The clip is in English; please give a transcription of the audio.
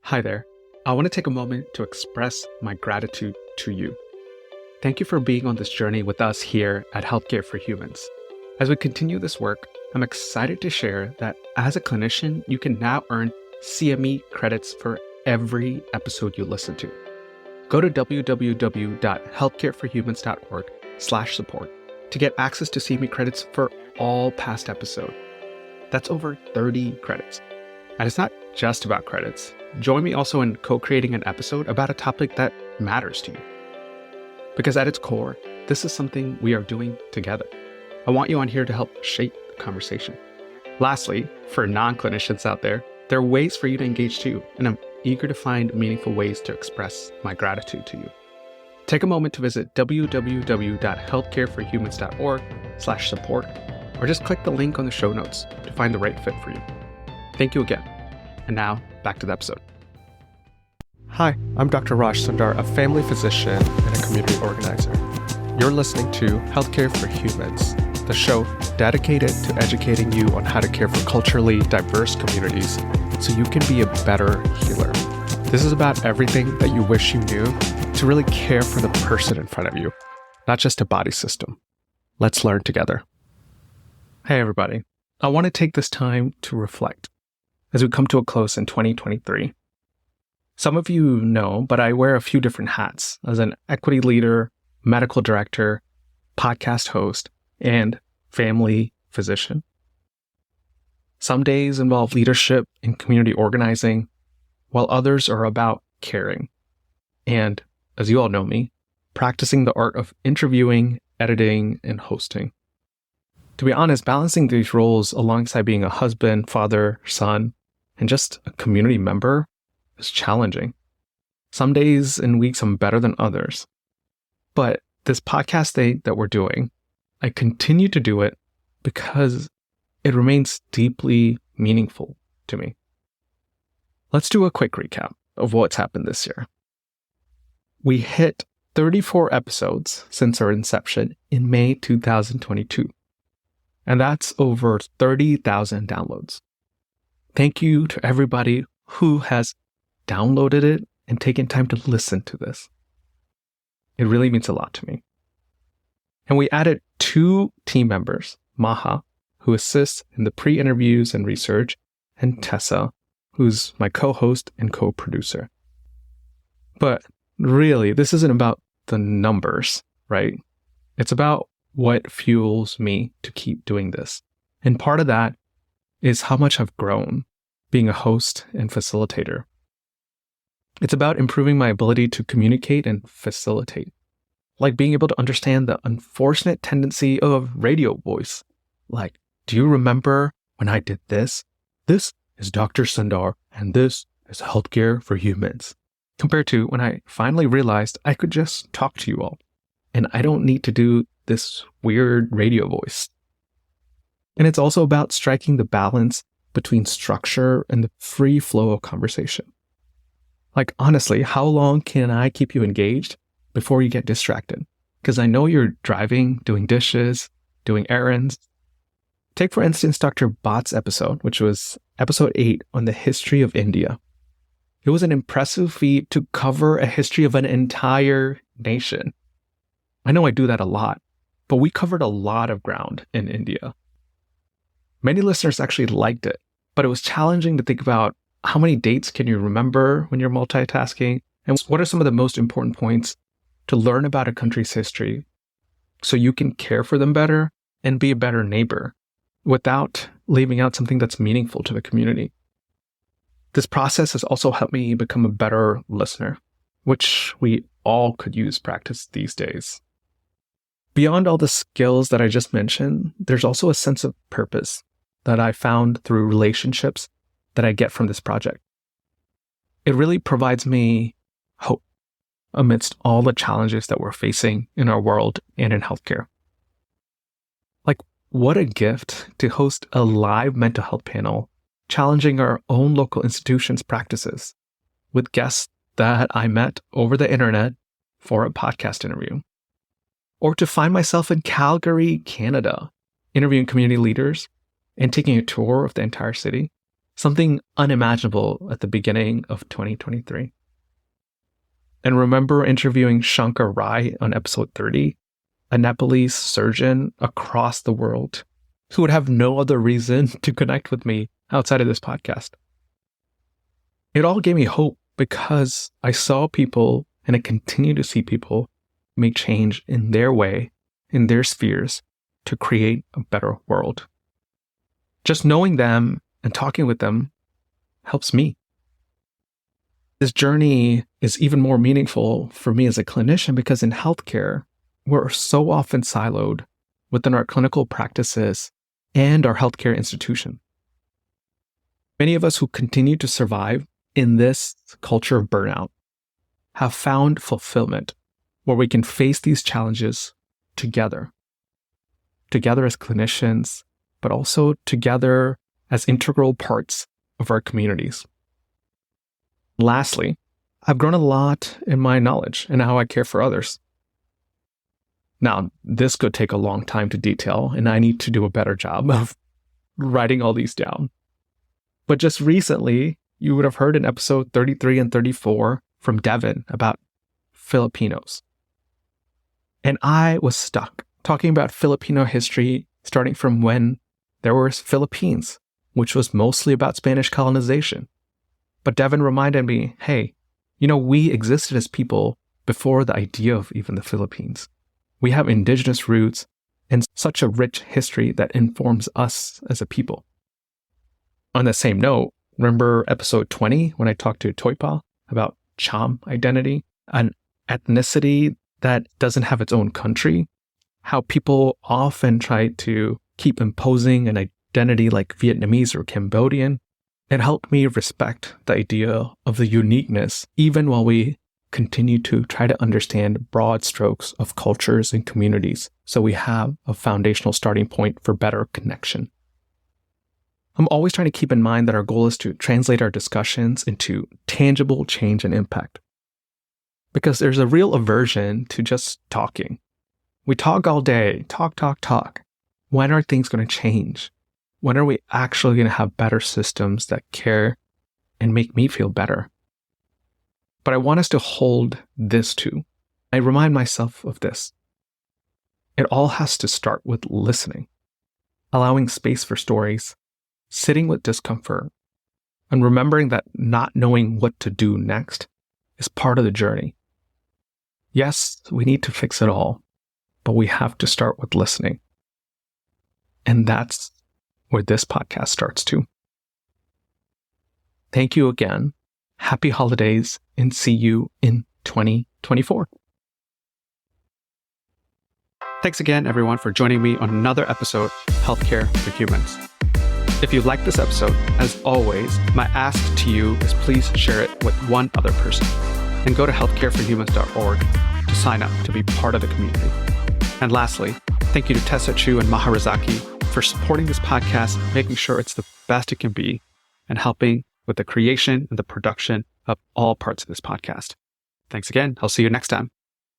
Hi there. I want to take a moment to express my gratitude to you. Thank you for being on this journey with us here at Healthcare for Humans. As we continue this work, I'm excited to share that as a clinician, you can now earn CME credits for every episode you listen to. Go to www.healthcareforhumans.org/support to get access to CME credits for all past episodes. That's over 30 credits. And it's not just about credits. Join me also in co-creating an episode about a topic that matters to you. Because at its core, this is something we are doing together. I want you on here to help shape the conversation. Lastly, for non-clinicians out there are ways for you to engage too, and I'm eager to find meaningful ways to express my gratitude to you. Take a moment to visit www.healthcareforhumans.org/support, or just click the link on the show notes to find the right fit for you. Thank you again. And now, back to the episode. Hi, I'm Dr. Raj Sundar, a family physician and a community organizer. You're listening to Healthcare for Humans, the show dedicated to educating you on how to care for culturally diverse communities so you can be a better healer. This is about everything that you wish you knew to really care for the person in front of you, not just a body system. Let's learn together. Hey, everybody. I want to take this time to reflect as we come to a close in 2023. Some of you know, but I wear a few different hats as an equity leader, medical director, podcast host, and family physician. Some days involve leadership and community organizing, while others are about caring. And, as you all know me, practicing the art of interviewing, editing, and hosting. To be honest, balancing these roles alongside being a husband, father, son, and just a community member is challenging. Some days and weeks I'm better than others. But this podcast that we're doing, I continue to do it because it remains deeply meaningful to me. Let's do a quick recap of what's happened this year. We hit 34 episodes since our inception in May 2022. And that's over 30,000 downloads. Thank you to everybody who has downloaded it and taken time to listen to this. It really means a lot to me. And we added 2 team members, Maha, who assists in the pre-interviews and research, and Tessa, who's my co-host and co-producer. But really, this isn't about the numbers, right? It's about what fuels me to keep doing this. And part of that is how much I've grown being a host and facilitator. It's about improving my ability to communicate and facilitate, like being able to understand the unfortunate tendency of radio voice. Like, do you remember when I did this? This is Dr. Sundar, and this is Healthcare for Humans. Compared to when I finally realized I could just talk to you all, and I don't need to do this weird radio voice. And it's also about striking the balance between structure and the free flow of conversation. Like, honestly, how long can I keep you engaged before you get distracted? Because I know you're driving, doing dishes, doing errands. Take, for instance, Dr. Bhatt's episode, which was episode 8 on the history of India. It was an impressive feat to cover a history of an entire nation. I know I do that a lot, but we covered a lot of ground in India. Many listeners actually liked it, but it was challenging to think about how many dates can you remember when you're multitasking, and what are some of the most important points to learn about a country's history so you can care for them better and be a better neighbor without leaving out something that's meaningful to the community. This process has also helped me become a better listener, which we all could use practice these days. Beyond all the skills that I just mentioned, there's also a sense of purpose that I found through relationships that I get from this project. It really provides me hope amidst all the challenges that we're facing in our world and in healthcare. Like, what a gift to host a live mental health panel challenging our own local institutions' practices with guests that I met over the internet for a podcast interview. Or to find myself in Calgary, Canada, interviewing community leaders and taking a tour of the entire city something unimaginable at the beginning of 2023. And remember interviewing Shankar Rai on episode 30, a Nepalese surgeon across the world who would have no other reason to connect with me outside of this podcast. It all gave me hope because I saw people, and I continue to see people, make change in their way, in their spheres, to create a better world. Just knowing them and talking with them helps me. This journey is even more meaningful for me as a clinician because in healthcare, we're so often siloed within our clinical practices and our healthcare institution. Many of us who continue to survive in this culture of burnout have found fulfillment where we can face these challenges together as clinicians, but also together as integral parts of our communities. Lastly, I've grown a lot in my knowledge and how I care for others. Now, this could take a long time to detail, and I need to do a better job of writing all these down. But just recently, you would have heard in episode 33 and 34 from Devin about Filipinos. And I was stuck talking about Filipino history starting from when there were Philippines, which was mostly about Spanish colonization. But Devin reminded me, hey, we existed as people before the idea of even the Philippines. We have indigenous roots and such a rich history that informs us as a people. On the same note, remember episode 20 when I talked to Toipa about Cham identity, an ethnicity that doesn't have its own country? How people often try to keep imposing an identity like Vietnamese or Cambodian. It helped me respect the idea of the uniqueness, even while we continue to try to understand broad strokes of cultures and communities, so we have a foundational starting point for better connection. I'm always trying to keep in mind that our goal is to translate our discussions into tangible change and impact. Because there's a real aversion to just talking. We talk all day, talk. When are things going to change? When are we actually going to have better systems that care and make me feel better? But I want us to hold this too. I remind myself of this. It all has to start with listening, allowing space for stories, sitting with discomfort, and remembering that not knowing what to do next is part of the journey. Yes, we need to fix it all, but we have to start with listening. And that's where this podcast starts too. Thank you again. Happy holidays, and see you in 2024. Thanks again, everyone, for joining me on another episode of Healthcare for Humans. If you liked this episode, as always, my ask to you is please share it with one other person and go to healthcareforhumans.org to sign up to be part of the community. And lastly, thank you to Tessa Chu and Maharazaki for supporting this podcast, making sure it's the best it can be, and helping with the creation and the production of all parts of this podcast. Thanks again. I'll see you next time.